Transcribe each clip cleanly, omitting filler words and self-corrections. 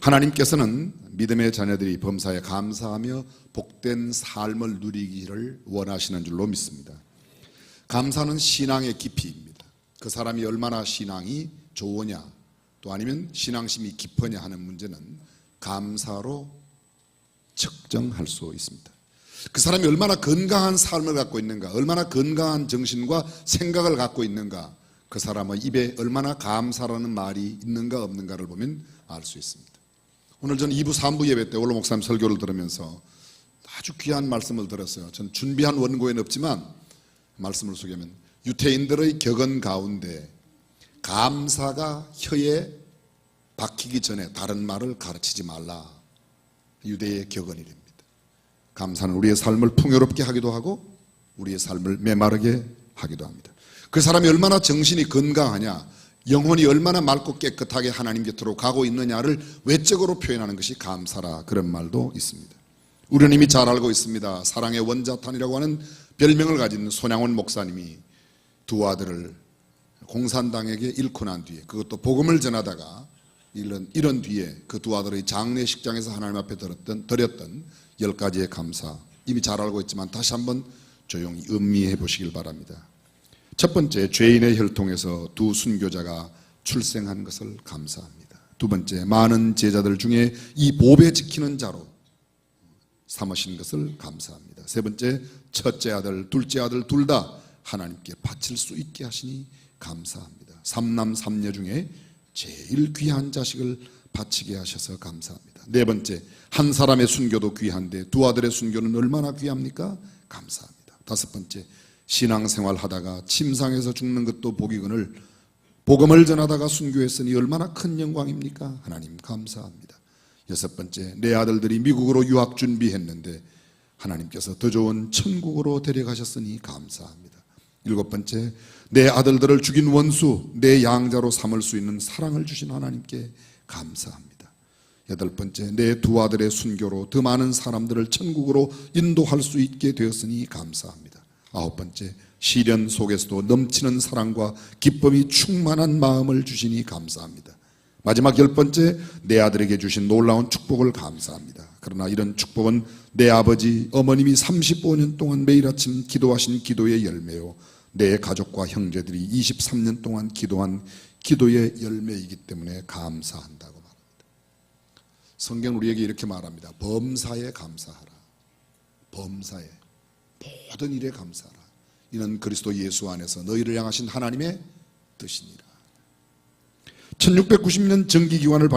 하나님께서는 믿음의 자녀들이 범사에 감사하며 복된 삶을 누리기를 원하시는 줄로 믿습니다. 감사는 신앙의 깊이입니다. 그 사람이 얼마나 신앙이 좋으냐, 또 아니면 신앙심이 깊으냐 하는 문제는 감사로 측정할 수 있습니다. 그 사람이 얼마나 건강한 삶을 갖고 있는가, 얼마나 건강한 정신과 생각을 갖고 있는가, 그 사람의 입에 얼마나 감사라는 말이 있는가 없는가를 보면 알 수 있습니다. 오늘 저는 2부 3부 예배 때 원로 목사님 설교를 들으면서 아주 귀한 말씀을 들었어요. 전 준비한 원고에는 없지만 말씀을 소개하면, 유태인들의 격언 가운데 감사가 혀에 박히기 전에 다른 말을 가르치지 말라, 유대의 격언이랍니다. 감사는 우리의 삶을 풍요롭게 하기도 하고 우리의 삶을 메마르게 하기도 합니다. 그 사람이 얼마나 정신이 건강하냐, 영혼이 얼마나 맑고 깨끗하게 하나님 곁으로 가고 있느냐를 외적으로 표현하는 것이 감사라, 그런 말도 있습니다. 우리는 이미 잘 알고 있습니다. 사랑의 원자탄이라고 하는 별명을 가진 손양원 목사님이 두 아들을 공산당에게 잃고 난 뒤에, 그것도 복음을 전하다가 이런 뒤에 그 두 아들의 장례식장에서 하나님 앞에 드렸던 10가지의 감사, 이미 잘 알고 있지만 다시 한번 조용히 음미해 보시길 바랍니다. 첫 번째, 죄인의 혈통에서 두 순교자가 출생한 것을 감사합니다. 두 번째, 많은 제자들 중에 이 보배 지키는 자로 삼으신 것을 감사합니다. 세 번째, 첫째 아들, 둘째 아들 둘 다 하나님께 바칠 수 있게 하시니 감사합니다. 삼남 삼녀 중에 제일 귀한 자식을 바치게 하셔서 감사합니다. 네 번째, 한 사람의 순교도 귀한데 두 아들의 순교는 얼마나 귀합니까? 감사합니다. 다섯 번째, 신앙생활 하다가 침상에서 죽는 것도 복이거늘 복음을 전하다가 순교했으니 얼마나 큰 영광입니까? 하나님 감사합니다. 여섯 번째, 내 아들들이 미국으로 유학 준비했는데 하나님께서 더 좋은 천국으로 데려가셨으니 감사합니다. 일곱 번째, 내 아들들을 죽인 원수 내 양자로 삼을 수 있는 사랑을 주신 하나님께 감사합니다. 여덟 번째, 내 두 아들의 순교로 더 많은 사람들을 천국으로 인도할 수 있게 되었으니 감사합니다. 아홉 번째, 시련 속에서도 넘치는 사랑과 기쁨이 충만한 마음을 주시니 감사합니다. 마지막 열 번째, 내 아들에게 주신 놀라운 축복을 감사합니다. 그러나 이런 축복은 내 아버지, 어머님이 35년 동안 매일 아침 기도하신 기도의 열매요, 내 가족과 형제들이 23년 동안 기도한 기도의 열매이기 때문에 감사한다고 말합니다. 성경 우리에게 이렇게 말합니다. 범사에 감사하라. 범사에, 모든 일에 감사하라. 이는 그리스도 예수 안에서 너희를 향하신 하나님의 뜻이니라. 1690년 전기기관을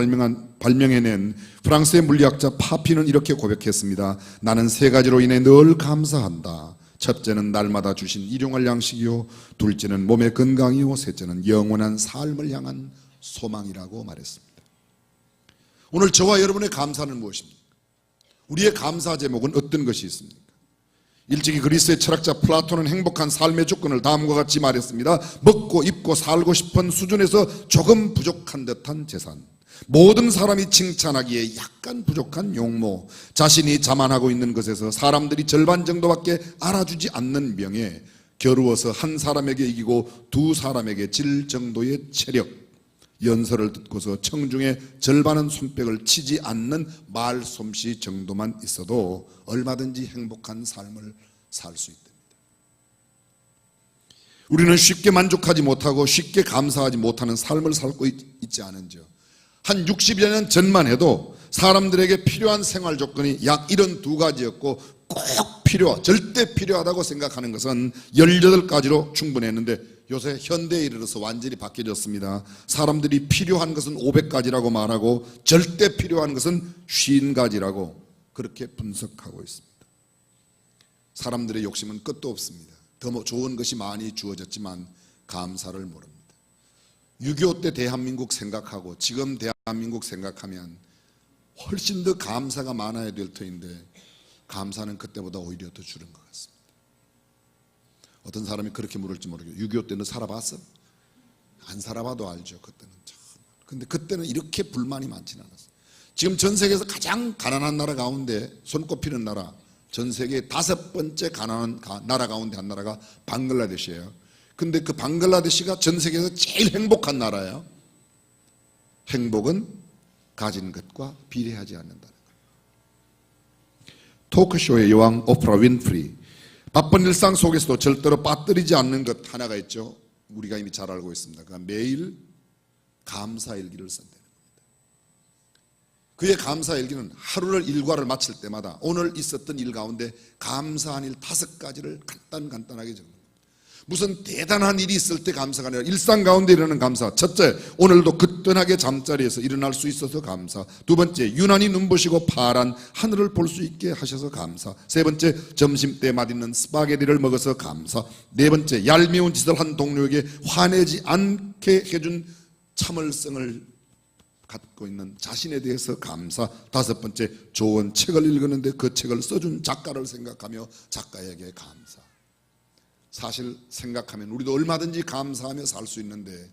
발명해낸 프랑스의 물리학자 파피는 이렇게 고백했습니다. 나는 세 가지로 인해 늘 감사한다. 첫째는 날마다 주신 일용할 양식이요, 둘째는 몸의 건강이요, 셋째는 영원한 삶을 향한 소망이라고 말했습니다. 오늘 저와 여러분의 감사는 무엇입니까? 우리의 감사 제목은 어떤 것이 있습니까? 일찍이 그리스의 철학자 플라톤은 행복한 삶의 조건을 다음과 같이 말했습니다. 먹고 입고 살고 싶은 수준에서 조금 부족한 듯한 재산, 모든 사람이 칭찬하기에 약간 부족한 용모, 자신이 자만하고 있는 것에서 사람들이 절반 정도밖에 알아주지 않는 명예, 겨루어서 한 사람에게 이기고 두 사람에게 질 정도의 체력, 연설을 듣고서 청중의 절반은 손뼉을 치지 않는 말솜씨 정도만 있어도 얼마든지 행복한 삶을 살 수 있답니다. 우리는 쉽게 만족하지 못하고 쉽게 감사하지 못하는 삶을 살고 있지 않은지요. 한 60여 년 전만 해도 사람들에게 필요한 생활 조건이 약 이런 두 가지였고, 꼭 절대 필요하다고 생각하는 것은 18가지로 충분했는데 요새 현대에 이르러서 완전히 바뀌어졌습니다. 사람들이 필요한 것은 500가지라고 말하고 절대 필요한 것은 50가지라고 그렇게 분석하고 있습니다. 사람들의 욕심은 끝도 없습니다. 더 좋은 것이 많이 주어졌지만 감사를 모릅니다. 6.25 때 대한민국 생각하고 지금 대한민국 생각하면 훨씬 더 감사가 많아야 될 터인데 감사는 그때보다 오히려 더 줄은 것 같습니다. 어떤 사람이 그렇게 물을지 모르겠어요. 6.25 때 너 살아봤어? 안 살아봐도 알죠. 그때는 참. 근데 그때는 이렇게 불만이 많지는 않았어요. 지금 전 세계에서 가장 가난한 나라 가운데 손꼽히는 나라, 전 세계 5번째 가난한 나라 가운데 한 나라가 방글라데시예요. 근데 그 방글라데시가 전 세계에서 제일 행복한 나라예요. 행복은 가진 것과 비례하지 않는다는 거예요. 토크쇼의 여왕 오프라 윈프리, 바쁜 일상 속에서도 절대로 빠뜨리지 않는 것 하나가 있죠. 우리가 이미 잘 알고 있습니다. 그러니까 매일 감사일기를 쓴다는 겁니다. 그의 감사일기는 하루를 일과를 마칠 때마다 오늘 있었던 일 가운데 감사한 일 5가지를 간단하게 적는, 무슨 대단한 일이 있을 때 감사가 아니라 일상 가운데 일어나는 감사. 첫째, 오늘도 거뜬하게 잠자리에서 일어날 수 있어서 감사. 두 번째, 유난히 눈부시고 파란 하늘을 볼 수 있게 하셔서 감사. 세 번째, 점심때 맛있는 스파게티를 먹어서 감사. 네 번째, 얄미운 짓을 한 동료에게 화내지 않게 해준 참을성을 갖고 있는 자신에 대해서 감사. 다섯 번째, 좋은 책을 읽었는데 그 책을 써준 작가를 생각하며 작가에게 감사. 사실 생각하면 우리도 얼마든지 감사하며 살 수 있는데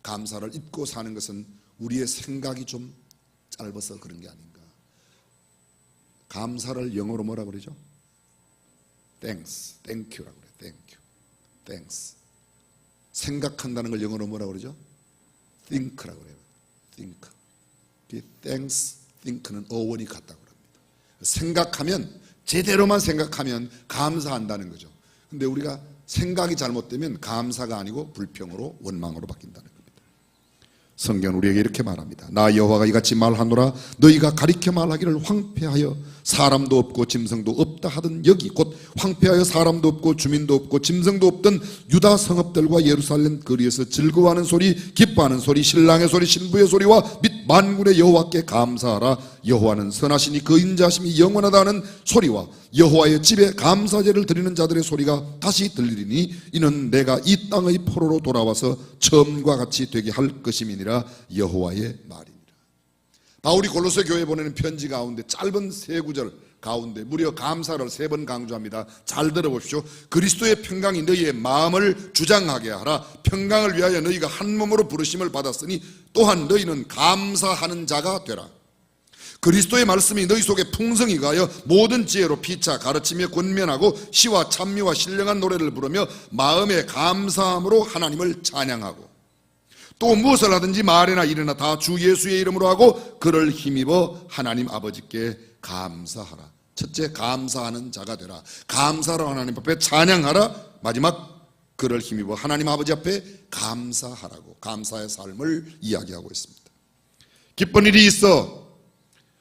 감사를 잊고 사는 것은 우리의 생각이 좀 짧아서 그런 게 아닌가. 감사를 영어로 뭐라 그러죠? Thanks, thank you라고 그래요. Thank you, thanks. 생각한다는 걸 영어로 뭐라 그러죠? Think라고 그래요. Think. Thanks, think는 어원이 같다고 합니다. 생각하면, 제대로만 생각하면 감사한다는 거죠. 근데 우리가 생각이 잘못되면 감사가 아니고 불평으로, 원망으로 바뀐다는 겁니다. 성경은 우리에게 이렇게 말합니다. 나 여호와가 이같이 말하노라. 너희가 가리켜 말하기를 황폐하여 사람도 없고 짐승도 없다 하던 여기, 곧 황폐하여 사람도 없고 주민도 없고 짐승도 없던 유다 성읍들과 예루살렘 거리에서 즐거워하는 소리, 기뻐하는 소리, 신랑의 소리, 신부의 소리와 및 만군의 여호와께 감사하라. 여호와는 선하시니 그 인자심이 영원하다 하는 소리와 여호와의 집에 감사제를 드리는 자들의 소리가 다시 들리리니 이는 내가 이 땅의 포로로 돌아와서 처음과 같이 되게 할 것임이니라. 여호와의 말이니라. 바울이 골로새 교회에 보내는 편지 가운데 짧은 3구절 가운데 무려 감사를 3번 강조합니다. 잘 들어보십시오. 그리스도의 평강이 너희의 마음을 주장하게 하라. 평강을 위하여 너희가 한 몸으로 부르심을 받았으니 또한 너희는 감사하는 자가 되라. 그리스도의 말씀이 너희 속에 풍성히 가여 모든 지혜로 피차 가르치며 권면하고 시와 찬미와 신령한 노래를 부르며 마음의 감사함으로 하나님을 찬양하고, 또 무엇을 하든지 말이나 일이나 다 주 예수의 이름으로 하고 그를 힘입어 하나님 아버지께 감사하라. 첫째, 감사하는 자가 되라. 감사로 하나님 앞에 찬양하라. 마지막, 그를 힘입어 하나님 아버지 앞에 감사하라고 감사의 삶을 이야기하고 있습니다. 기쁜 일이 있어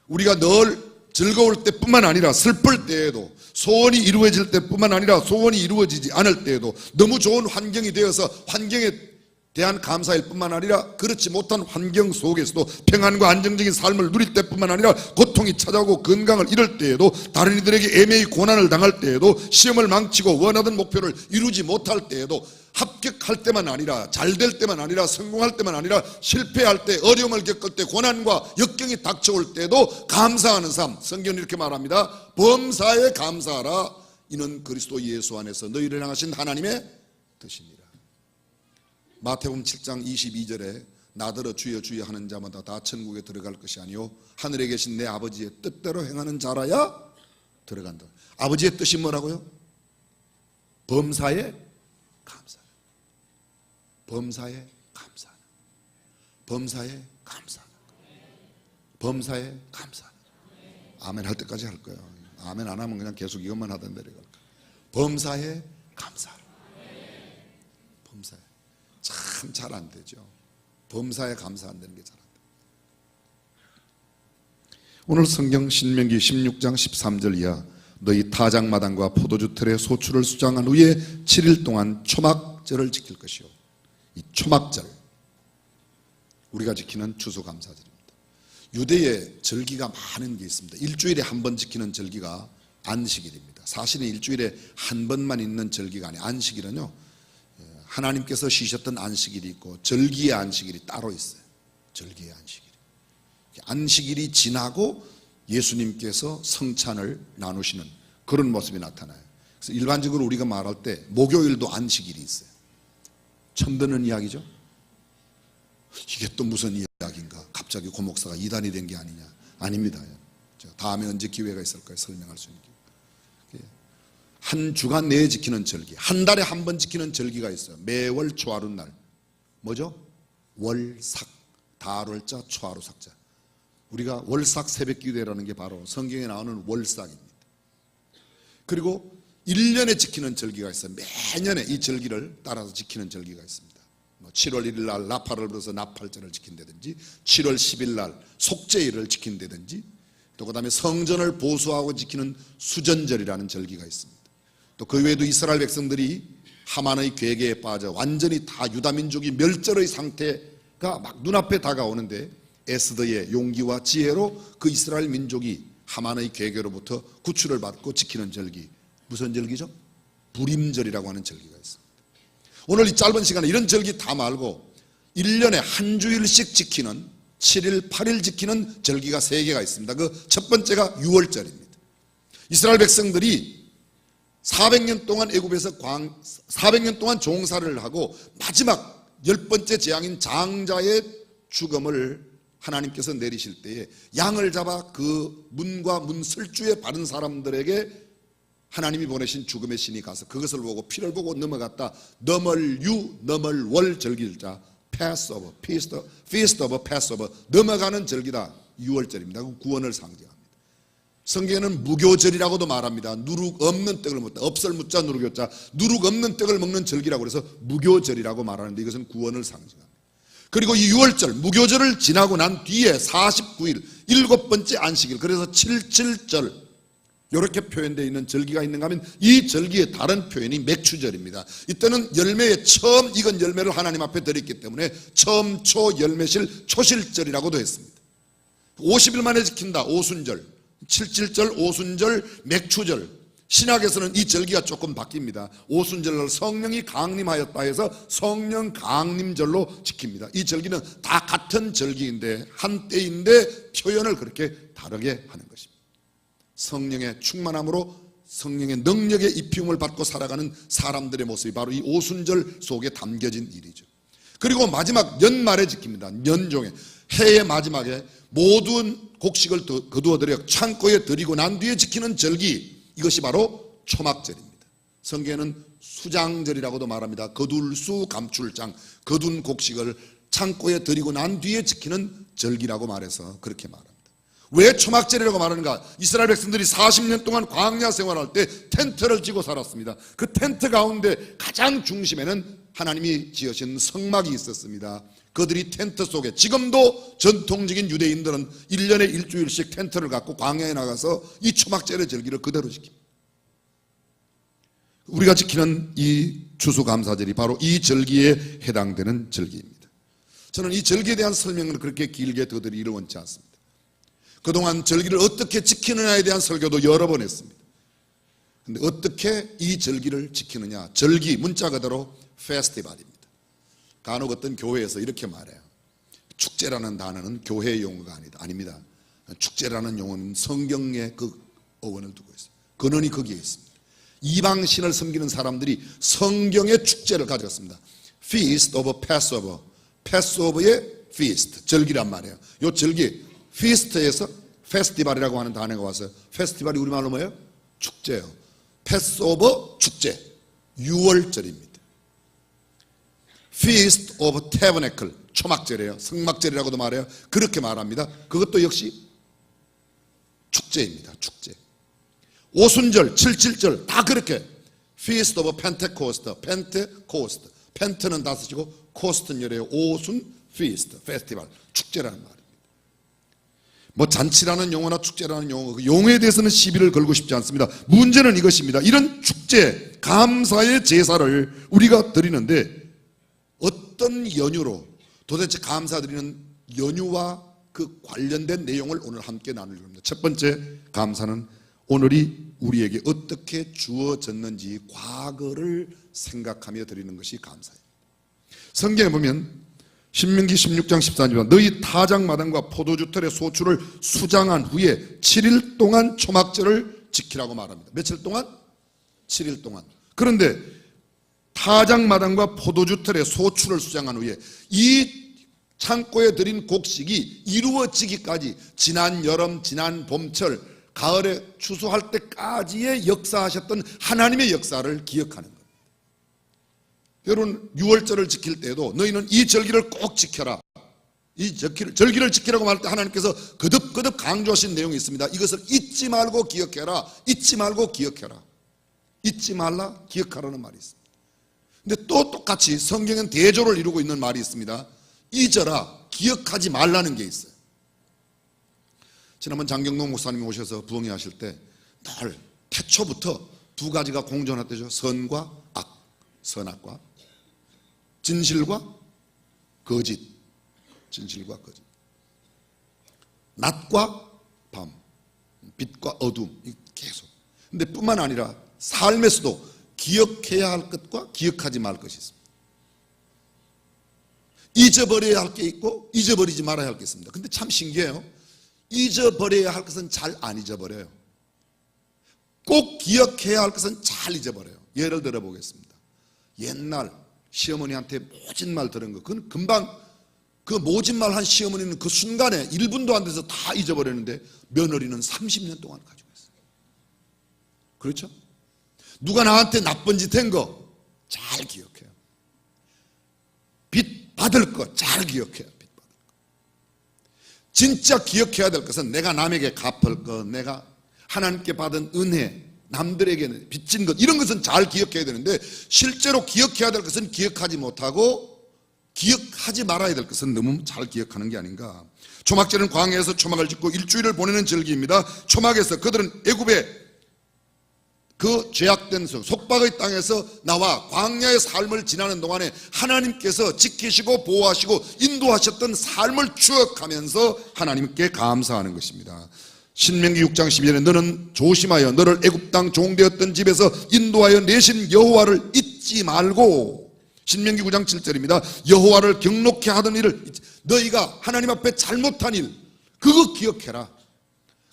우리가 늘 즐거울 때뿐만 아니라 슬플 때에도, 소원이 이루어질 때뿐만 아니라 소원이 이루어지지 않을 때에도, 너무 좋은 환경이 되어서 환경에 대한 감사일 뿐만 아니라 그렇지 못한 환경 속에서도 평안과 안정적인 삶을 누릴 때뿐만 아니라 고통이 찾아오고 건강을 잃을 때에도, 다른 이들에게 애매히 고난을 당할 때에도, 시험을 망치고 원하던 목표를 이루지 못할 때에도, 합격할 때만 아니라 잘 될 때만 아니라 성공할 때만 아니라 실패할 때, 어려움을 겪을 때, 고난과 역경이 닥쳐올 때도 감사하는 삶. 성경은 이렇게 말합니다. 범사에 감사하라. 이는 그리스도 예수 안에서 너희를 향하신 하나님의 뜻이니라. 마태복음 7장 22절에 나더러 주여 주여 하는 자마다 다 천국에 들어갈 것이 아니요 하늘에 계신 내 아버지의 뜻대로 행하는 자라야 들어간다. 아버지의 뜻이 뭐라고요? 범사에 감사. 범사에 감사. 범사에 감사. 범사에 감사. 아멘 할 때까지 할 거예요. 아멘 안 하면 그냥 계속 이것만 하던 데로 갈 거예요. 범사에 감사. 범사에. 참 잘 안 되죠. 범사에 감사 안 되는 게 잘 안 돼요. 오늘 성경 신명기 16장 13절 이하, 너희 타작마당과 포도주 틀에 소출을 수장한 후에 7일 동안 초막절을 지킬 것이요. 이 초막절, 우리가 지키는 추수감사절입니다. 유대의 절기가 많은 게 있습니다. 일주일에 한 번 지키는 절기가 안식일입니다. 사실은 일주일에 한 번만 있는 절기가 아니에요. 안식일은요, 하나님께서 쉬셨던 안식일이 있고 절기의 안식일이 따로 있어요. 절기의 안식일. 안식일이 지나고 예수님께서 성찬을 나누시는 그런 모습이 나타나요. 그래서 일반적으로 우리가 말할 때 목요일도 안식일이 있어요. 처음 듣는 이야기죠? 이게 또 무슨 이야기인가? 갑자기 고 목사가 이단이 된 게 아니냐? 아닙니다. 다음에 언제 기회가 있을까요? 설명할 수 있는 기회. 한 주간 내에 지키는 절기, 한 달에 한 번 지키는 절기가 있어요. 매월 초하룻날. 뭐죠? 월삭. 다월자 초하루삭자. 우리가 월삭 새벽기도회라는 게 바로 성경에 나오는 월삭입니다. 그리고 1년에 지키는 절기가 있어요. 매년에 이 절기를 따라서 지키는 절기가 있습니다. 7월 1일 날 나팔을 불어서 나팔절을 지킨다든지, 7월 10일 날 속죄일을 지킨다든지, 또 그 다음에 성전을 보수하고 지키는 수전절이라는 절기가 있습니다. 또 그 외에도 이스라엘 백성들이 하만의 괴계에 빠져 완전히 다 유다민족이 멸절의 상태가 막 눈앞에 다가오는데 에스더의 용기와 지혜로 그 이스라엘 민족이 하만의 괴계로부터 구출을 받고 지키는 절기, 무슨 절기죠? 불임절이라고 하는 절기가 있습니다. 오늘 이 짧은 시간에 이런 절기 다 말고 1년에 한 주일씩 지키는 7일, 8일 지키는 절기가 3개가 있습니다. 그 첫 번째가 유월절입니다. 이스라엘 백성들이 400년 동안 애굽에서 400년 동안 종사를 하고 마지막 10번째 재앙인 장자의 죽음을 하나님께서 내리실 때에 양을 잡아 그 문과 문 설주에 바른 사람들에게 하나님이 보내신 죽음의 신이 가서 그것을 보고 피를 보고 넘어갔다. 넘을유, 넘을월 절기일자, 패스오버, 피스트 오브 패스오버, 넘어가는 절기다. 6월절입니다. 구원을 상징합니다. 성경에는 무교절이라고도 말합니다. 누룩 없는 떡을 먹다. 없을 무자 누룩요자, 누룩 없는 떡을 먹는 절기라고 해서 무교절이라고 말하는데 이것은 구원을 상징합니다. 그리고 이 6월절, 무교절을 지나고 난 뒤에 49일, 7번째 안식일, 그래서 77절, 이렇게 표현되어 있는 절기가 있는가 하면 이 절기의 다른 표현이 맥추절입니다. 이때는 열매의 처음 익은 열매를 하나님 앞에 드렸기 때문에 처음 초 열매실 초실절이라고도 했습니다. 50일 만에 지킨다. 오순절, 77절, 오순절, 맥추절. 신약에서는 이 절기가 조금 바뀝니다. 오순절을 성령이 강림하였다 해서 성령 강림절로 지킵니다. 이 절기는 다 같은 절기인데 한때인데 표현을 그렇게 다르게 하는 것입니다. 성령의 충만함으로 성령의 능력의 입히움을 받고 살아가는 사람들의 모습이 바로 이 오순절 속에 담겨진 일이죠. 그리고 마지막 연말에 지킵니다. 연종에, 해의 마지막에 모든 곡식을 거두어들여 창고에 들이고 난 뒤에 지키는 절기, 이것이 바로 초막절입니다. 성경에는 수장절이라고도 말합니다. 거둘 수 감출장, 거둔 곡식을 창고에 들이고 난 뒤에 지키는 절기라고 말해서 그렇게 말합니다. 왜 초막절이라고 말하는가? 이스라엘 백성들이 40년 동안 광야 생활할 때 텐트를 지고 살았습니다. 그 텐트 가운데 가장 중심에는 하나님이 지으신 성막이 있었습니다. 그들이 텐트 속에, 지금도 전통적인 유대인들은 1년에 일주일씩 텐트를 갖고 광야에 나가서 이 초막절의 절기를 그대로 지킵니다. 우리가 지키는 이 추수감사절이 바로 이 절기에 해당되는 절기입니다. 저는 이 절기에 대한 설명을 그렇게 길게 더 드리기를 원치 않습니다. 그동안 절기를 어떻게 지키느냐에 대한 설교도 여러 번 했습니다. 그런데 어떻게 이 절기를 지키느냐? 절기, 문자 그대로 페스티벌입니다. 간혹 어떤 교회에서 이렇게 말해요. 축제라는 단어는 교회 용어가 아닙니다. 축제라는 용어는 성경의 그 어원을 두고 있어요. 근원이 거기에 있습니다. 이방신을 섬기는 사람들이 성경의 축제를 가져갔습니다. Feast of Passover, Passover의 feast, 절기란 말이에요. 이 절기, feast에서 페스티벌이라고 하는 단어가 와서, 페스티벌이 우리말로 뭐예요? 축제예요. 패스오버 축제, 6월절입니다. Feast of Tabernacle, 초막절이에요. 성막절이라고도 말해요. 그렇게 말합니다. 그것도 역시 축제입니다. 축제. 오순절, 77절 다 그렇게 Feast of Pentecost, Pentecost, 펜트는 다섯이고 코스트는 열애요. 오순, Feast, 페스티벌, 축제라는 말입니다. 뭐 잔치라는 용어나 축제라는 용어, 그 용어에 대해서는 시비를 걸고 싶지 않습니다. 문제는 이것입니다. 이런 축제, 감사의 제사를 우리가 드리는데 어떤 연유로, 도대체 감사드리는 연유와 그 관련된 내용을 오늘 함께 나누려고 합니다. 첫 번째, 감사는 오늘이 우리에게 어떻게 주어졌는지 과거를 생각하며 드리는 것이 감사입니다. 성경에 보면 신명기 16장 14절, 너희 타작마당과 포도주털의 소출을 수장한 후에 7일 동안 초막절을 지키라고 말합니다. 며칠 동안? 7일 동안. 그런데 타작마당과 포도주털의 소출을 수장한 후에 이 창고에 들인 곡식이 이루어지기까지 지난 여름, 지난 봄철, 가을에 추수할 때까지의 역사하셨던 하나님의 역사를 기억하는 겁니다. 여러분, 6월절을 지킬 때에도 너희는 이 절기를 꼭 지켜라. 이 절기를 지키라고 말할 때 하나님께서 거듭거듭 강조하신 내용이 있습니다. 이것을 잊지 말고 기억해라. 잊지 말고 기억해라. 잊지 말라, 기억하라는 말이 있습니다. 근데 또 똑같이 성경은 대조를 이루고 있는 말이 있습니다. 잊어라, 기억하지 말라는 게 있어요. 지난번 장경동 목사님이 오셔서 부흥회 하실 때 늘 태초부터 두 가지가 공존했대죠. 선과 악, 선악과 진실과 거짓, 진실과 거짓, 낮과 밤, 빛과 어둠, 계속. 근데 뿐만 아니라 삶에서도 기억해야 할 것과 기억하지 말 것이 있습니다. 잊어버려야 할 게 있고 잊어버리지 말아야 할 게 있습니다. 근데 참 신기해요. 잊어버려야 할 것은 잘 안 잊어버려요. 꼭 기억해야 할 것은 잘 잊어버려요. 예를 들어 보겠습니다. 옛날 시어머니한테 모진 말 들은 거, 그건 금방 그 모진 말 한 시어머니는 그 순간에 1분도 안 돼서 다 잊어버렸는데 며느리는 30년 동안 가지고 있어요. 그렇죠? 누가 나한테 나쁜 짓 한 거 잘 기억해요. 빚 받을 거 잘 기억해요. 빚 받을 거. 진짜 기억해야 될 것은 내가 남에게 갚을 거, 내가 하나님께 받은 은혜, 남들에게 빚진 것, 이런 것은 잘 기억해야 되는데 실제로 기억해야 될 것은 기억하지 못하고 기억하지 말아야 될 것은 너무 잘 기억하는 게 아닌가. 초막절은 광야에서 초막을 짓고 일주일을 보내는 절기입니다. 초막에서 그들은 애굽의 그 죄악된 속박의 땅에서 나와 광야의 삶을 지나는 동안에 하나님께서 지키시고 보호하시고 인도하셨던 삶을 추억하면서 하나님께 감사하는 것입니다. 신명기 6장 12절에 너는 조심하여 너를 애굽 땅 종되었던 집에서 인도하여 내신 여호와를 잊지 말고, 신명기 9장 7절입니다. 여호와를 경록케 하던 일을, 너희가 하나님 앞에 잘못한 일 그거 기억해라.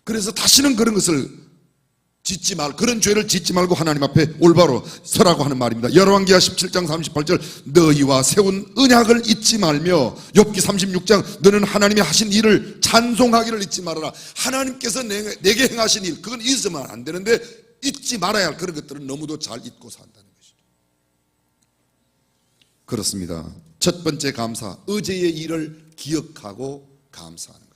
그래서 다시는 그런 것을 짓지 말, 그런 죄를 짓지 말고 하나님 앞에 올바로 서라고 하는 말입니다. 열왕기하 17장 38절 너희와 세운 언약을 잊지 말며, 욥기 36장 너는 하나님이 하신 일을 찬송하기를 잊지 말아라. 하나님께서 내게 행하신 일, 그건 잊으면 안 되는데 잊지 말아야 할 그런 것들은 너무도 잘 잊고 산다는 것이죠. 그렇습니다. 첫 번째 감사, 어제의 일을 기억하고 감사하는 것입니다.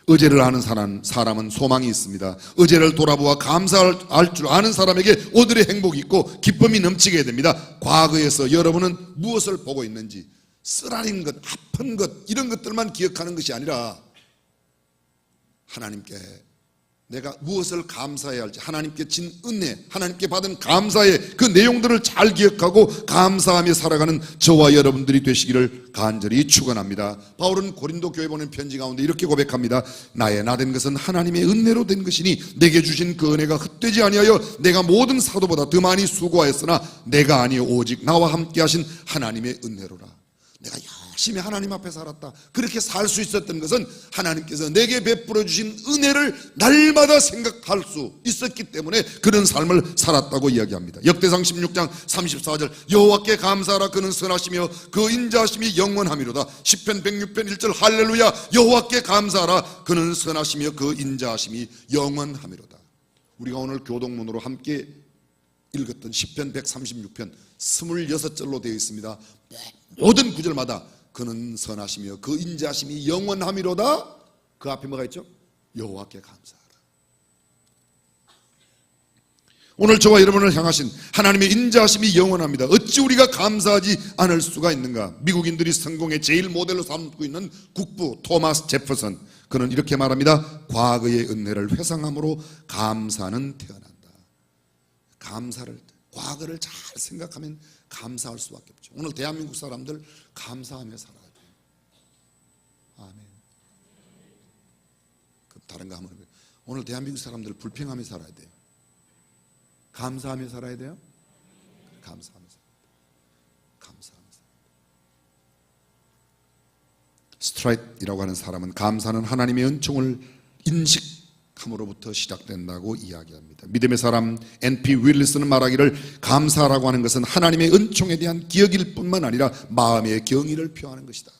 어제를 아는 사람은 소망이 있습니다. 어제를 돌아보아 감사할 줄 아는 사람에게 오늘의 행복이 있고 기쁨이 넘치게 됩니다. 과거에서 여러분은 무엇을 보고 있는지, 쓰라린 것, 아픈 것, 이런 것들만 기억하는 것이 아니라 하나님께 내가 무엇을 감사해야 할지, 하나님께 진 은혜, 하나님께 받은 감사의 그 내용들을 잘 기억하고 감사하며 살아가는 저와 여러분들이 되시기를 간절히 축원합니다. 바울은 고린도 교회 보낸 편지 가운데 이렇게 고백합니다. 나의 나된 것은 하나님의 은혜로 된 것이니 내게 주신 그 은혜가 헛되지 아니하여 내가 모든 사도보다 더 많이 수고하였으나 내가 아니요 오직 나와 함께 하신 하나님의 은혜로라. 내가 열심히 하나님 앞에 살았다, 그렇게 살 수 있었던 것은 하나님께서 내게 베풀어 주신 은혜를 날마다 생각할 수 있었기 때문에 그런 삶을 살았다고 이야기합니다. 역대상 16장 34절 여호와께 감사하라, 그는 선하시며 그 인자하심이 영원하미로다. 시편 106편 1절 할렐루야, 여호와께 감사하라, 그는 선하시며 그 인자하심이 영원하미로다. 우리가 오늘 교동문으로 함께 읽었던 시편 136편 26절로 되어 있습니다. 모든 구절마다 그는 선하시며 그 인자하심이 영원하미로다. 그 앞에 뭐가 있죠? 여호와께 감사하라. 오늘 저와 여러분을 향하신 하나님의 인자하심이 영원합니다. 어찌 우리가 감사하지 않을 수가 있는가. 미국인들이 성공의 제일 모델로 삼고 있는 국부 토마스 제퍼슨, 그는 이렇게 말합니다. 과거의 은혜를 회상함으로 감사는 태어난다. 감사를, 과거를 잘 생각하면 감사할 수밖에 없죠. 오늘 대한민국 사람들 감사하며 살아야 돼요. 아멘. 다른 거 하면 오늘 대한민국 사람들 불평하며 살아야 돼요. 감사하며 살아야 돼요. 감사하며 살아야 돼요. 감사하며 살아야 돼요. 스트라이트이라고 하는 사람은 감사는 하나님의 은총을 인식함으로부터 시작된다고 이야기합니다. 믿음의 사람 N.P. 윌리스는 말하기를 감사라고 하는 것은 하나님의 은총에 대한 기억일 뿐만 아니라 마음의 경의를 표하는 것이다.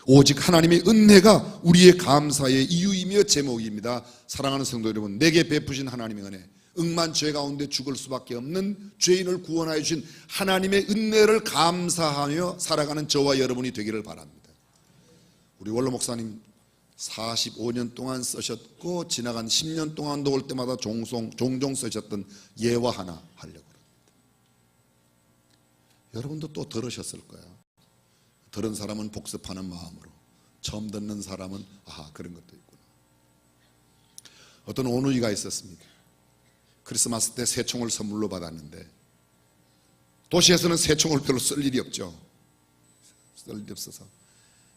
오직 하나님의 은혜가 우리의 감사의 이유이며 제목입니다. 사랑하는 성도 여러분, 내게 베푸신 하나님의 은혜, 억만 죄 가운데 죽을 수밖에 없는 죄인을 구원하여 주신 하나님의 은혜를 감사하며 살아가는 저와 여러분이 되기를 바랍니다. 우리 원로 목사님 45년 동안 쓰셨고 지나간 10년 동안도 올 때마다 종종 쓰셨던 예화 하나 하려고 합니다. 여러분도 또 들으셨을 거예요. 들은 사람은 복습하는 마음으로, 처음 듣는 사람은 그런 것도 있구나. 어떤 오누이가 있었습니다. 크리스마스 때 새총을 선물로 받았는데, 도시에서는 새총을 별로 쓸 일이 없죠. 쓸 일이 없어서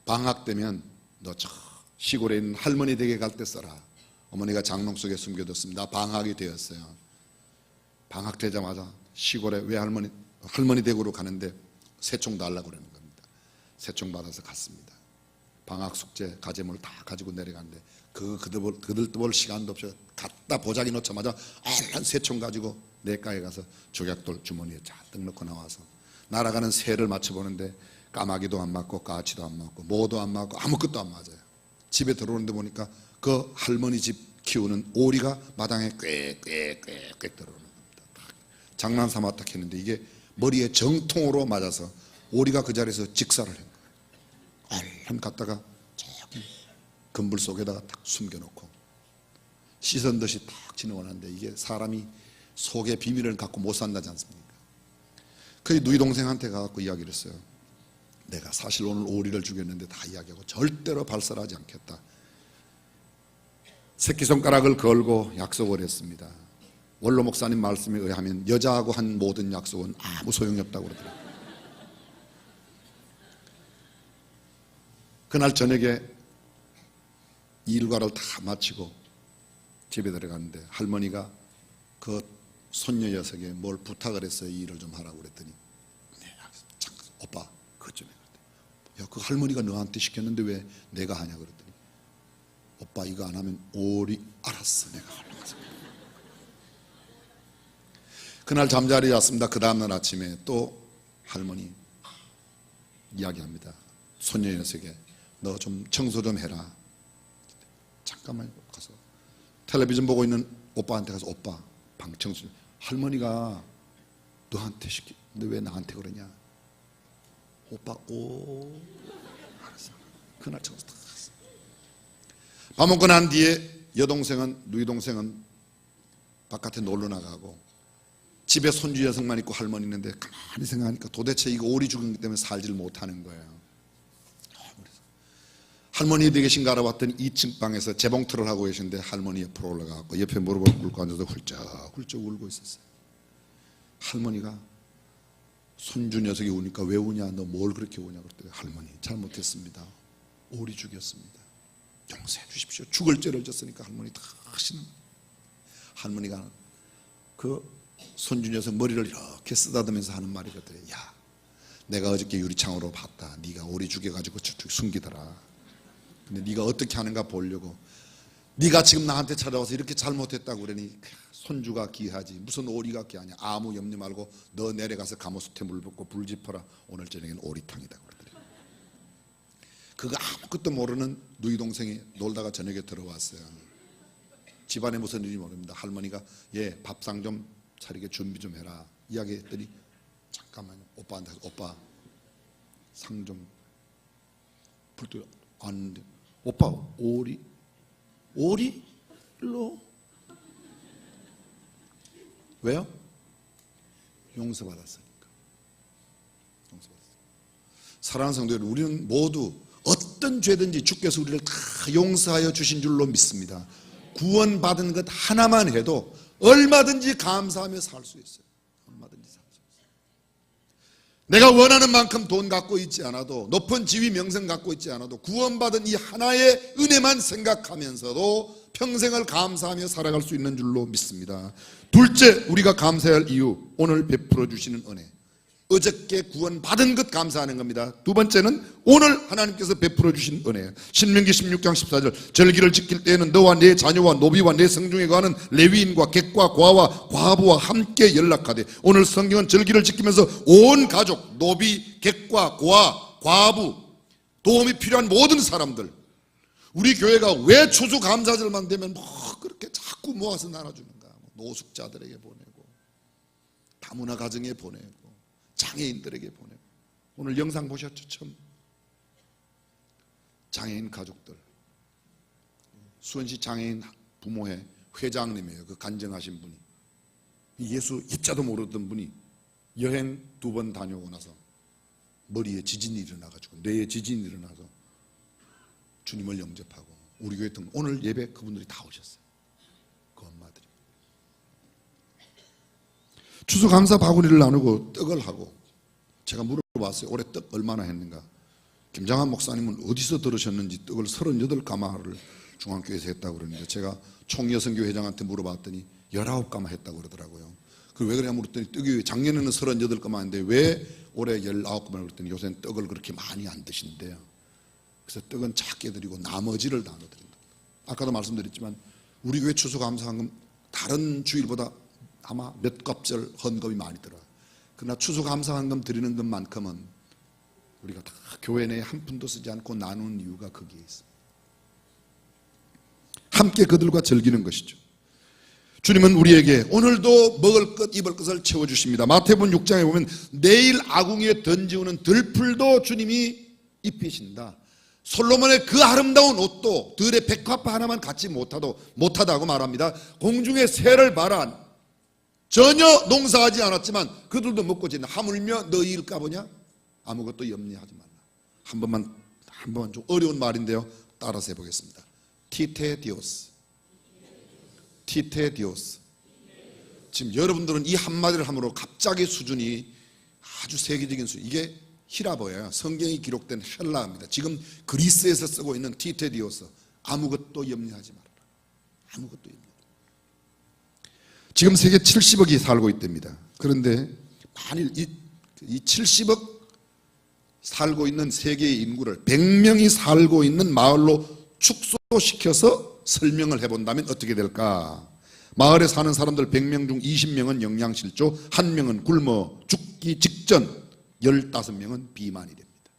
방학 되면 너 저 시골에 있는 할머니 댁에 갈 때 써라. 어머니가 장롱 속에 숨겨뒀습니다. 방학이 되었어요. 방학 되자마자 시골에 할머니 댁으로 가는데 새총 달라고 그러는 겁니다. 새총 받아서 갔습니다. 방학 숙제 과제물 다 가지고 내려가는데 그들떠볼 시간도 없어. 갖다 보자기 놓자마자 알란 새총 가지고 내과에 가서 조약돌 주머니에 잔뜩 넣고 나와서 날아가는 새를 맞춰보는데 까마귀도 안 맞고 까치도 안 맞고 모도 안 맞고 아무것도 안 맞아요. 집에 들어오는데 보니까 그 할머니 집 키우는 오리가 마당에 꽥꽥꽥꽥 들어오는 겁니다. 장난삼아 딱 했는데 이게 머리에 정통으로 맞아서 오리가 그 자리에서 직사를 한 거예요. 알람 갖다가 저기 건물 속에다가 딱 숨겨놓고 씻은 듯이 탁 지나가는데, 이게 사람이 속에 비밀을 갖고 못 산다지 않습니까? 그 누이 동생한테 가서 이야기를 했어요. 내가 사실 오늘 오리를 죽였는데 다 이야기하고 절대로 발설하지 않겠다. 새끼손가락을 걸고 약속을 했습니다. 원로 목사님 말씀에 의하면 여자하고 한 모든 약속은 아무 소용이 없다고 그러더라고요. 그날 저녁에 일과를 다 마치고 집에 들어갔는데 할머니가 그 손녀 녀석에 뭘 부탁을 했어요. 이 일을 좀 하라고 그랬더니, 오빠 그것 좀 해. 야, 그 할머니가 너한테 시켰는데 왜 내가 하냐 그랬더니, 오빠 이거 안 하면 오리. 알았어, 내가 하려고 해서. 그날 잠자리에 왔습니다. 그 다음날 아침에 또 할머니 이야기합니다. 손녀 녀석에 너 좀 청소 좀 해라. 잠깐만 가서 텔레비전 보고 있는 오빠한테 가서, 오빠 방 청소. 할머니가 너한테 시켰는데 왜 나한테 그러냐. 오빠 알았어. 그날 청소 다 갔어. 밥 먹고 난 뒤에 누이 동생은 바깥에 놀러 나가고 집에 손주 녀석만 있고 할머니 있는데, 가만히 생각하니까 도대체 이거 오리 죽은 것 때문에 살지를 못하는 거예요. 할머니 어디 계신가 알아봤더니 2층 방에서 재봉틀을 하고 계신데 할머니 옆으로 올라가고 옆에 무릎을 꿇고 앉아서 훌쩍훌쩍 울고 있었어요. 할머니가 손주 녀석이 우니까 왜 우냐, 너 뭘 그렇게 우냐 그랬더니, 할머니 잘못했습니다. 오리 죽였습니다. 용서해 주십시오. 죽을 죄를 졌으니까 할머니 다 하시는. 할머니가 그 손주 녀석 머리를 이렇게 쓰다듬으면서 하는 말이거든요. 야, 내가 어저께 유리창으로 봤다. 네가 오리 죽여가지고 저쪽 숨기더라. 근데 네가 어떻게 하는가 보려고 네가 지금 나한테 찾아와서 이렇게 잘못했다고 그러니 손주가 귀하지 무슨 오리가 귀하냐. 아무 염려 말고 너 내려가서 가마솥에 물 붓고 불 지펴라. 오늘 저녁엔 오리탕이다 그러더래요. 그거 아무것도 모르는 누이 동생이 놀다가 저녁에 들어왔어요. 집안에 무슨 일이 모릅니다. 할머니가 밥상 좀 차리게 준비 좀 해라 이야기했더니, 잠깐만요. 오빠한테 오빠 상 좀 불도 왔는데, 오빠 오리? 일로. 왜요? 용서받았으니까. 사랑하는 성도 여러분, 우리는 모두 어떤 죄든지 주께서 우리를 다 용서하여 주신 줄로 믿습니다. 구원받은 것 하나만 해도 얼마든지 감사하며 살 수 있어요. 얼마든지 살 수 있어요. 내가 원하는 만큼 돈 갖고 있지 않아도, 높은 지위 명성 갖고 있지 않아도 구원받은 이 하나의 은혜만 생각하면서도 평생을 감사하며 살아갈 수 있는 줄로 믿습니다. 둘째, 우리가 감사해야 할 이유, 오늘 베풀어 주시는 은혜. 어저께 구원받은 것 감사하는 겁니다. 두 번째는 오늘 하나님께서 베풀어 주신 은혜. 신명기 16장 14절, 절기를 지킬 때에는 너와 네 자녀와 노비와 네 성중에 거하는 레위인과 객과 과와 과부와 함께 연락하되. 오늘 성경은 절기를 지키면서 온 가족, 노비, 객과 과, 과부, 도움이 필요한 모든 사람들, 우리 교회가 왜 추수감사절만 되면 그렇게 자꾸 모아서 나눠주는가. 노숙자들에게 보내고, 다문화 가정에 보내고, 장애인들에게 보내고. 오늘 영상 보셨죠? 장애인 가족들, 수원시 장애인 부모회 회장님이에요. 그 간증하신 분이, 예수 입자도 모르던 분이 여행 2번 다녀오고 나서 머리에 지진이 일어나가지고, 뇌에 지진이 일어나서 주님을 영접하고, 우리 교회 등 오늘 예배 그분들이 다 오셨어요. 그 엄마들이 추수감사 바구니를 나누고 떡을 하고, 제가 물어봤어요. 올해 떡 얼마나 했는가. 김장한 목사님은 어디서 들으셨는지 떡을 38가마를 중앙교회에서 했다고 그러는데, 제가 총여성교회 회장한테 물어봤더니 19가마 했다고 그러더라고요. 그 왜 그러냐 물었더니, 떡이 작년에는 38가마인데 왜 올해 19가마를 그랬더니, 요새는 떡을 그렇게 많이 안 드신대요. 그래서 떡은 작게 드리고 나머지를 나눠드린다. 아까도 말씀드렸지만 우리 교회 추수감사헌금 다른 주일보다 아마 몇 갑절 헌금이 많이 들어요. 그러나 추수감사헌금 드리는 것만큼은 우리가 다 교회 내에 한 푼도 쓰지 않고 나누는 이유가 거기에 있습니다. 함께 그들과 즐기는 것이죠. 주님은 우리에게 오늘도 먹을 것 입을 것을 채워주십니다. 마태복음 6장에 보면 내일 아궁이에 던지우는 들풀도 주님이 입히신다. 솔로몬의 그 아름다운 옷도 들의 백합화 하나만 갖지 못하다고 말합니다. 공중의 새를 봐라. 전혀 농사하지 않았지만 그들도 먹고 지낸다. 하물며 너희일까 보냐? 아무것도 염려하지 말라. 한 번만 좀 어려운 말인데요, 따라서 해보겠습니다. 티테디오스. 티테디오스. 지금 여러분들은 이 한마디를 함으로 갑자기 수준이 아주 세계적인 수준, 이게 히라보예요. 성경이 기록된 헬라어입니다. 지금 그리스에서 쓰고 있는 티테디오스. 아무것도 염려하지 말아라. 아무것도 염려. 지금 세계 70억이 살고 있답니다. 그런데 만일 이 70억 살고 있는 세계의 인구를 100명이 살고 있는 마을로 축소시켜서 설명을 해본다면 어떻게 될까? 마을에 사는 사람들 100명 중 20명은 영양실조, 1명은 굶어 죽기 직전, 15명은 비만이 됩니다.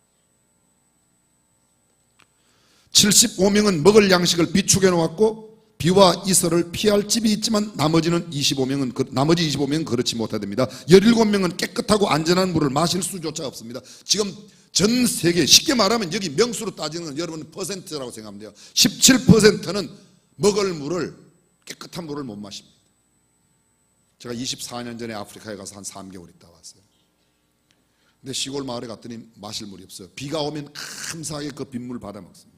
75명은 먹을 양식을 비축해 놓았고 비와 이슬을 피할 집이 있지만 나머지 25명은 그렇지 못하답니다. 17명은 깨끗하고 안전한 물을 마실 수조차 없습니다. 지금 전 세계, 쉽게 말하면 여기 명수로 따지는 건 여러분 퍼센트라고 생각하면 돼요. 17%는 먹을 물을, 깨끗한 물을 못 마십니다. 제가 24년 전에 아프리카에 가서 한 3개월 있다 왔어요. 근데 시골 마을에 갔더니 마실 물이 없어요. 비가 오면 감사하게 그 빗물 받아 먹습니다.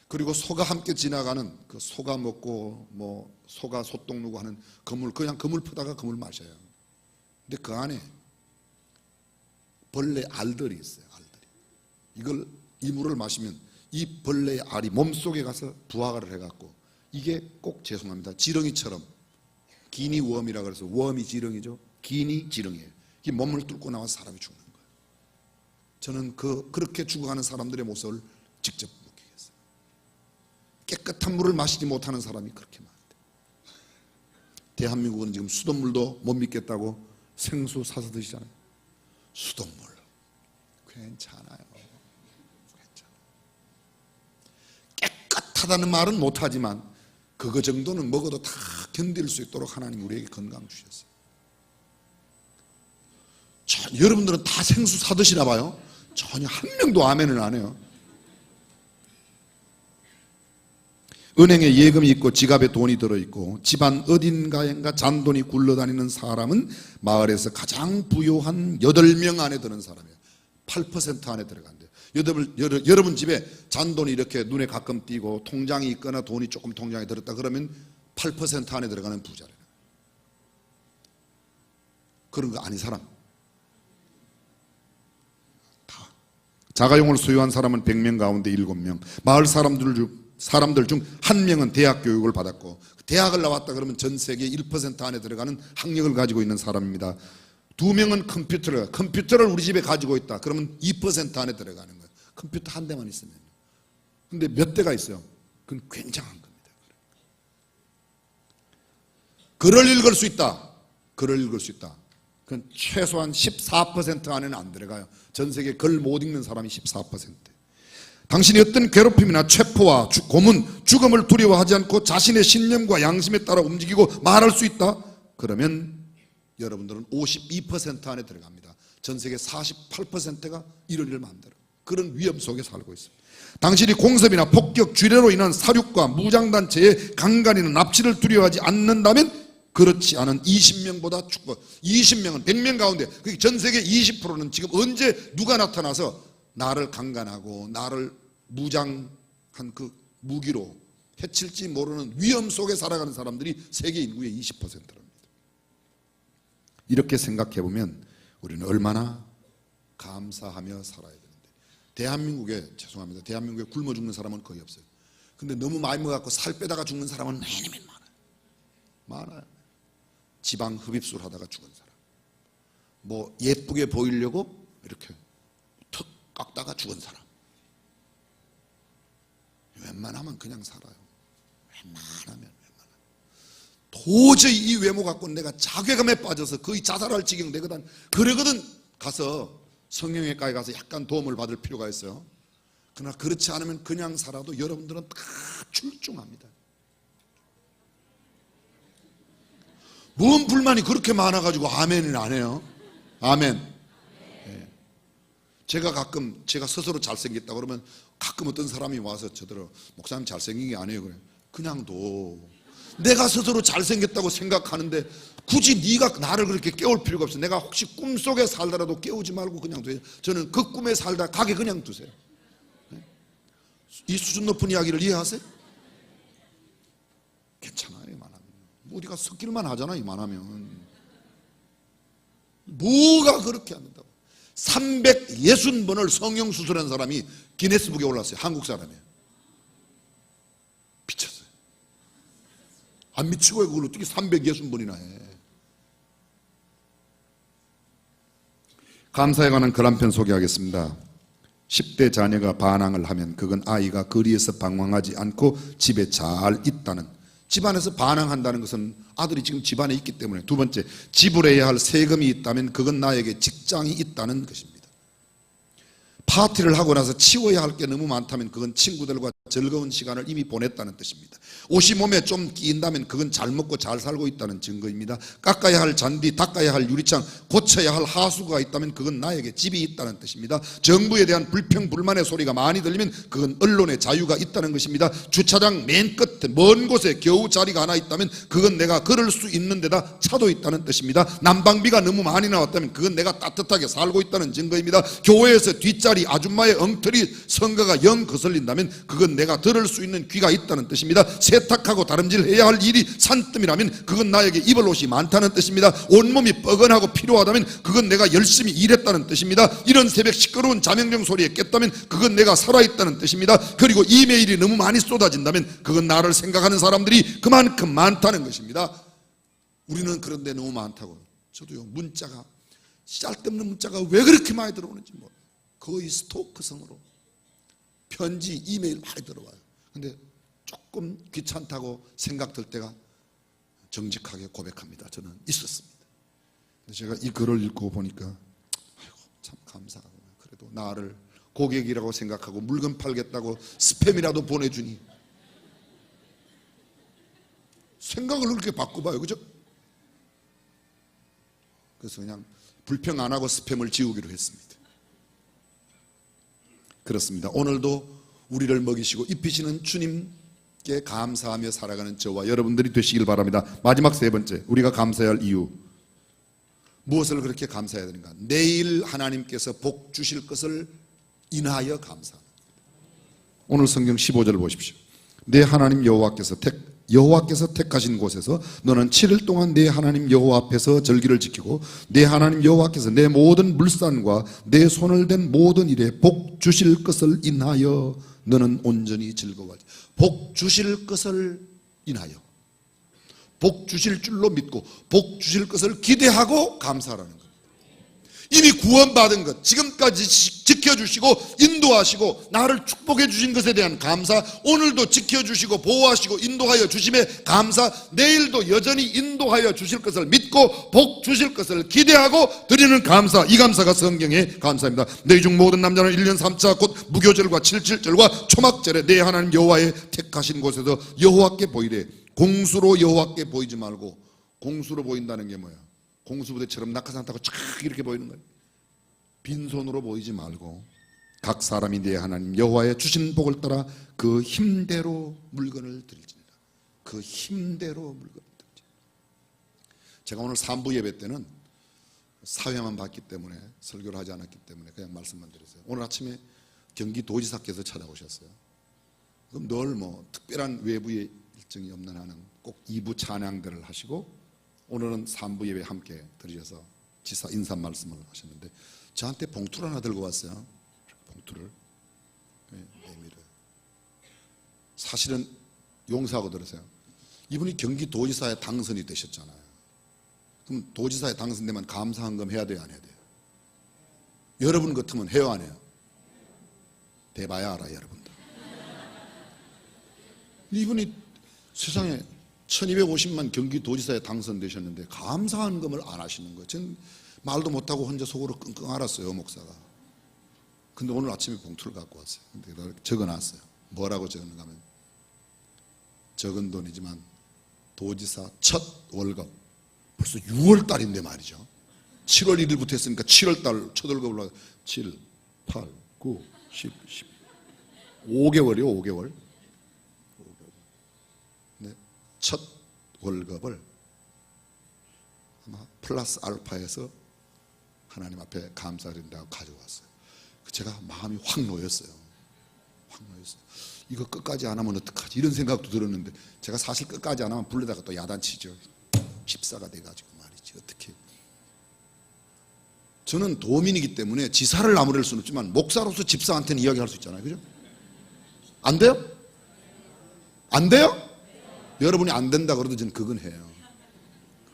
그리고 소가 함께 지나가는 그 소가 먹고 뭐 소가 소똥 누고 하는 그물, 그냥 그물 퍼다가 그물 마셔요. 근데 그 안에 벌레 알들이 있어요. 알들이. 이 물을 마시면 이 벌레의 알이 몸속에 가서 부화를 해갖고, 이게 꼭 죄송합니다, 지렁이처럼, 기니웜이라고 해서 웜이 지렁이죠. 기니 지렁이에요. 이 몸을 뚫고 나와서 사람이 죽는 거예요. 저는 그렇게 죽어가는 사람들의 모습을 직접 목격했어요. 깨끗한 물을 마시지 못하는 사람이 그렇게 많대요. 대한민국은 지금 수돗물도 못 믿겠다고 생수 사서 드시잖아요. 수돗물 괜찮아요. 깨끗하다는 말은 못하지만 그거 정도는 먹어도 다 견딜 수 있도록 하나님 우리에게 건강 주셨어요. 여러분들은 다 생수 사드시나 봐요. 전혀 한 명도 아멘을 안 해요. 은행에 예금이 있고 지갑에 돈이 들어있고 집안 어딘가엔가 잔돈이 굴러다니는 사람은 마을에서 가장 부유한 8명 안에 드는 사람이에요. 8% 안에 들어간대요. 여러분 집에 잔돈이 이렇게 눈에 가끔 띄고 통장이 있거나 돈이 조금 통장에 들었다 그러면 8% 안에 들어가는 부자래요. 그런 거 아닌 사람 다. 자가용을 소유한 사람은 100명 가운데 7명. 마을 사람들 중 1명은 대학 교육을 받았고, 대학을 나왔다 그러면 전 세계 1% 안에 들어가는 학력을 가지고 있는 사람입니다. 2명은 컴퓨터를 우리 집에 가지고 있다 그러면 2% 안에 들어가는 거예요. 컴퓨터 한 대만 있으면. 근데 몇 대가 있어요? 그건 굉장한 겁니다. 글을 읽을 수 있다. 그건 최소한 14% 안에는 안 들어가요. 전 세계 글 못 읽는 사람이 14%. 당신이 어떤 괴롭힘이나 체포와 고문, 죽음을 두려워하지 않고 자신의 신념과 양심에 따라 움직이고 말할 수 있다? 그러면 여러분들은 52% 안에 들어갑니다. 전 세계 48%가 이런 일을 만들어요. 그런 위험 속에 살고 있습니다. 당신이 공습이나 폭격, 주례로 인한 사륙과 무장단체의 강간이나 납치를 두려워하지 않는다면 그렇지 않은 20명보다 축복. 20명은 100명 가운데 전 세계 20%는 지금 언제 누가 나타나서 나를 강간하고 나를 무장한 그 무기로 해칠지 모르는 위험 속에 살아가는 사람들이 세계 인구의 20%랍니다. 이렇게 생각해 보면 우리는 얼마나 감사하며 살아야 되는데, 대한민국에 죄송합니다. 대한민국에 굶어 죽는 사람은 거의 없어요. 근데 너무 많이 먹어갖고 살 빼다가 죽는 사람은 매일매일 많아요. 지방 흡입술 하다가 죽은 사람, 뭐 예쁘게 보이려고 이렇게 턱 깎다가 죽은 사람, 웬만하면 그냥 살아요. 웬만하면 도저히 이 외모 갖고 내가 자괴감에 빠져서 거의 자살할 지경 되거든. 그러거든 가서 성형외과에 가서 약간 도움을 받을 필요가 있어요. 그러나 그렇지 않으면 그냥 살아도 여러분들은 다 출중합니다. 뭔 불만이 그렇게 많아가지고 아멘을 안 해요? 아멘. 네. 제가 가끔 제가 스스로 잘생겼다 그러면 가끔 어떤 사람이 와서 저더러 목사님 잘생긴 게 아니에요. 그래. 그냥 둬. 내가 스스로 잘생겼다고 생각하는데 굳이 네가 나를 그렇게 깨울 필요가 없어. 내가 혹시 꿈속에 살더라도 깨우지 말고 그냥 두세요. 저는 그 꿈에 살다 가게 그냥 두세요. 네? 이 수준 높은 이야기를 이해하세요? 괜찮아요. 이만하면 우리가 섞일만 하잖아. 이만하면 뭐가 그렇게 안 된다고. 360번을 성형수술한 사람이 기네스북에 올랐어요. 한국 사람이에요. 미쳤어요. 안 미치고 그걸 어떻게 360번이나 해. 감사에 관한 글 한 편 소개하겠습니다. 10대 자녀가 반항을 하면 그건 아이가 거리에서 방황하지 않고 집에 잘 있다는, 집안에서 반항한다는 것은 아들이 지금 집안에 있기 때문에. 두 번째, 지불해야 할 세금이 있다면 그건 나에게 직장이 있다는 것입니다. 파티를 하고 나서 치워야 할 게 너무 많다면 그건 친구들과 즐거운 시간을 이미 보냈다는 뜻입니다. 옷이 몸에 좀 끼인다면 그건 잘 먹고 잘 살고 있다는 증거입니다. 깎아야 할 잔디, 닦아야 할 유리창, 고쳐야 할 하수구가 있다면 그건 나에게 집이 있다는 뜻입니다. 정부에 대한 불평 불만의 소리가 많이 들리면 그건 언론의 자유가 있다는 것입니다. 주차장 맨 끝에 먼 곳에 겨우 자리가 하나 있다면 그건 내가 걸을 수 있는 데다 차도 있다는 뜻입니다. 난방비가 너무 많이 나왔다면 그건 내가 따뜻하게 살고 있다는 증거입니다. 교회에서 뒷자리 아줌마의 엉터리 성가가 영 거슬린다면 그건 내가 들을 수 있는 귀가 있다는 뜻입니다. 세탁하고 다름질해야 할 일이 산뜸이라면 그건 나에게 입을 옷이 많다는 뜻입니다. 온몸이 뻐근하고 피로하다면 그건 내가 열심히 일했다는 뜻입니다. 이런 새벽 시끄러운 자명종 소리에 깼다면 그건 내가 살아있다는 뜻입니다. 그리고 이메일이 너무 많이 쏟아진다면 그건 나를 생각하는 사람들이 그만큼 많다는 것입니다. 우리는 그런데 너무 많다고. 저도요, 문자가 쓸데없는 문자가 왜 그렇게 많이 들어오는지 거의 스토커성으로 편지, 이메일 많이 들어와요. 근데 조금 귀찮다고 생각될 때가 정직하게 고백합니다. 저는 있었습니다. 근데 제가 이 글을 읽고 보니까 아이고 참 감사하구나. 그래도 나를 고객이라고 생각하고 물건 팔겠다고 스팸이라도 보내주니 생각을 그렇게 바꿔봐요. 그죠? 그래서 그냥 불평 안 하고 스팸을 지우기로 했습니다. 그렇습니다. 오늘도 우리를 먹이시고 입히시는 주님께 감사하며 살아가는 저와 여러분들이 되시길 바랍니다. 마지막 세 번째, 우리가 감사해야 할 이유. 무엇을 그렇게 감사해야 되는가? 내일 하나님께서 복 주실 것을 인하여 감사합니다. 오늘 성경 15절 보십시오. 내 하나님 여호와께서 택하신 곳에서 너는 7일 동안 내 하나님 여호와 앞에서 절기를 지키고 내 하나님 여호와께서 내 모든 물산과 내 손을 댄 모든 일에 복 주실 것을 인하여 너는 온전히 즐거워하지. 복 주실 것을 인하여, 복 주실 줄로 믿고 복 주실 것을 기대하고 감사하라는 겁니다. 이미 구원받은 것, 지금까지 지켜주시고 인도하시고 나를 축복해 주신 것에 대한 감사, 오늘도 지켜주시고 보호하시고 인도하여 주심에 감사, 내일도 여전히 인도하여 주실 것을 믿고 복 주실 것을 기대하고 드리는 감사, 이 감사가 성경의 감사입니다. 너희 중 모든 남자는 1년 3차 곧 무교절과 7.7절과 초막절에 내 하나님 여호와의 택하신 곳에서 여호와께 보이래. 공수로 여호와께 보이지 말고, 공수로 보인다는 게 뭐야? 공수부대처럼 낙하산 타고 쫙 이렇게 보이는 거예요. 빈손으로 보이지 말고 각 사람이 내 하나님 여호와의 주신 복을 따라 그 힘대로 물건을 드릴지니라. 그 힘대로 물건을 드릴지니라. 제가 오늘 3부 예배 때는 사회만 봤기 때문에 설교를 하지 않았기 때문에 그냥 말씀만 드렸어요. 오늘 아침에 경기도지사께서 찾아오셨어요. 그럼 늘 특별한 외부의 일정이 없는 한은 꼭 2부 찬양들을 하시고 오늘은 3부 예배 함께 드리셔서 지사 인사 말씀을 하셨는데 저한테 봉투를 하나 들고 왔어요. 봉투를 내밀어요. 사실은 용서하고 들으세요. 이분이 경기도지사에 당선이 되셨잖아요. 그럼 도지사에 당선되면 감사헌금 해야 돼요, 안 해야 돼요? 여러분 같으면 해요, 안 해요? 대봐야 알아, 여러분들. 이분이 세상에 1250만 경기도지사에 당선되셨는데 감사헌금을 안 하시는 거예요. 전 말도 못하고 혼자 속으로 끙끙 앓았어요, 목사가. 근데 오늘 아침에 봉투를 갖고 왔어요. 근데 적어놨어요. 뭐라고 적었는가 하면 적은 돈이지만 도지사 첫 월급 벌써 6월 달인데 말이죠. 7월 1일부터 했으니까 7월 달 첫 월급으로 7, 8, 9, 10, 10 5개월이요, 5개월. 네, 첫 월급을 아마 플러스 알파에서 하나님 앞에 감사드린다고 가져왔어요. 제가 마음이 확 놓였어요. 확 놓였어요. 이거 끝까지 안 하면 어떡하지? 이런 생각도 들었는데 제가 사실 끝까지 안 하면 불러다가 또 야단치죠. 집사가 돼가지고 말이지. 어떻게? 저는 도민이기 때문에 지사를 나무랄 수는 없지만 목사로서 집사한테는 이야기할 수 있잖아요. 그죠? 안 돼요? 안 돼요? 여러분이 안 된다 그래도 저는 그건 해요.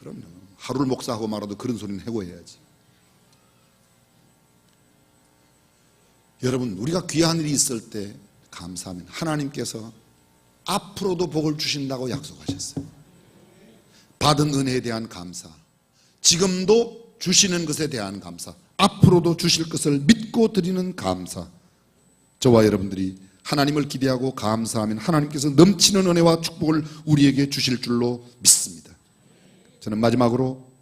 그럼요. 하루를 목사하고 말아도 그런 소리는 해고해야지. 여러분, 우리가 귀한 일이 있을 때 감사하면 하나님께서 앞으로도 복을 주신다고 약속하셨어요. 받은 은혜에 대한 감사, 지금도 주시는 것에 대한 감사, 앞으로도 주실 것을 믿고 드리는 감사. 저와 여러분들이 하나님을 기대하고 감사하면 하나님께서 넘치는 은혜와 축복을 우리에게 주실 줄로 믿습니다. 저는 마지막으로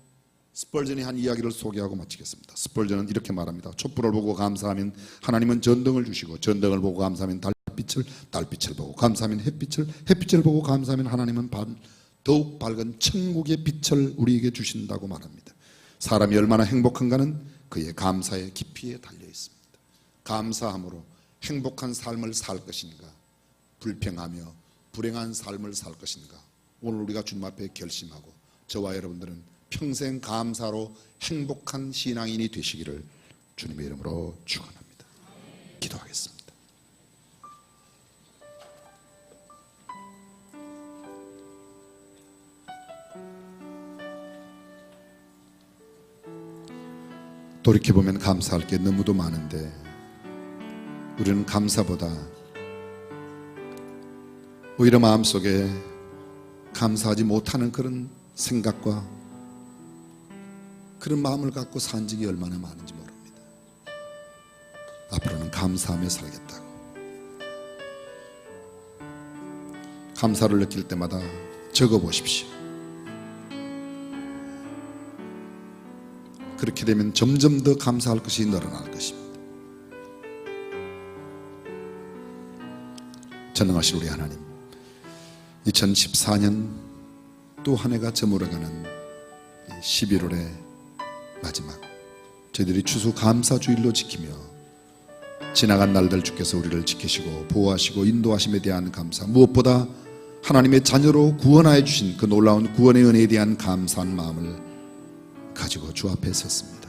스펄전이 한 이야기를 소개하고 마치겠습니다. 스펄전은 이렇게 말합니다. 촛불을 보고 감사하면 하나님은 전등을 주시고, 전등을 보고 감사하면 달빛을 보고 감사하면 햇빛을 보고 감사하면 하나님은 더욱 밝은 천국의 빛을 우리에게 주신다고 말합니다. 사람이 얼마나 행복한가는 그의 감사의 깊이에 달려 있습니다. 감사함으로 행복한 삶을 살 것인가, 불평하며 불행한 삶을 살 것인가, 오늘 우리가 주님 앞에 결심하고 저와 여러분들은 평생 감사로 행복한 신앙인이 되시기를 주님의 이름으로 축원합니다. 기도하겠습니다. 돌이켜보면 감사할 게 너무도 많은데 우리는 감사보다 오히려 마음속에 감사하지 못하는 그런 생각과 그런 마음을 갖고 산 적이 얼마나 많은지 모릅니다. 앞으로는 감사하며 살겠다고. 감사를 느낄 때마다 적어보십시오. 그렇게 되면 점점 더 감사할 것이 늘어날 것입니다. 전능하신 우리 하나님, 2014년 또 한 해가 저물어가는 11월의 마지막, 저희들이 추수감사주일로 지키며 지나간 날들 주께서 우리를 지키시고 보호하시고 인도하심에 대한 감사, 무엇보다 하나님의 자녀로 구원하여 주신 그 놀라운 구원의 은혜에 대한 감사한 마음을 가지고 주 앞에 섰습니다.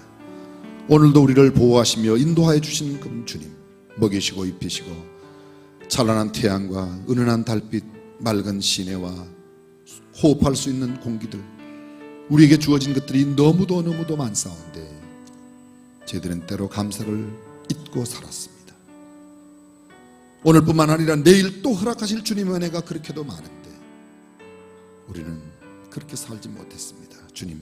오늘도 우리를 보호하시며 인도하여 주신 그 주님, 먹이시고 입히시고 찬란한 태양과 은은한 달빛, 맑은 시내와 호흡할 수 있는 공기들, 우리에게 주어진 것들이 너무도 많사온데 저희들은 때로 감사를 잊고 살았습니다. 오늘뿐만 아니라 내일 또 허락하실 주님의 은혜가 그렇게도 많은데 우리는 그렇게 살지 못했습니다. 주님,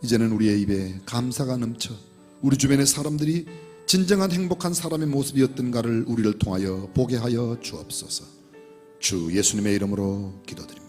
이제는 우리의 입에 감사가 넘쳐 우리 주변의 사람들이 진정한 행복한 사람의 모습이 어떤가를 우리를 통하여 보게 하여 주옵소서. 주 예수님의 이름으로 기도드립니다.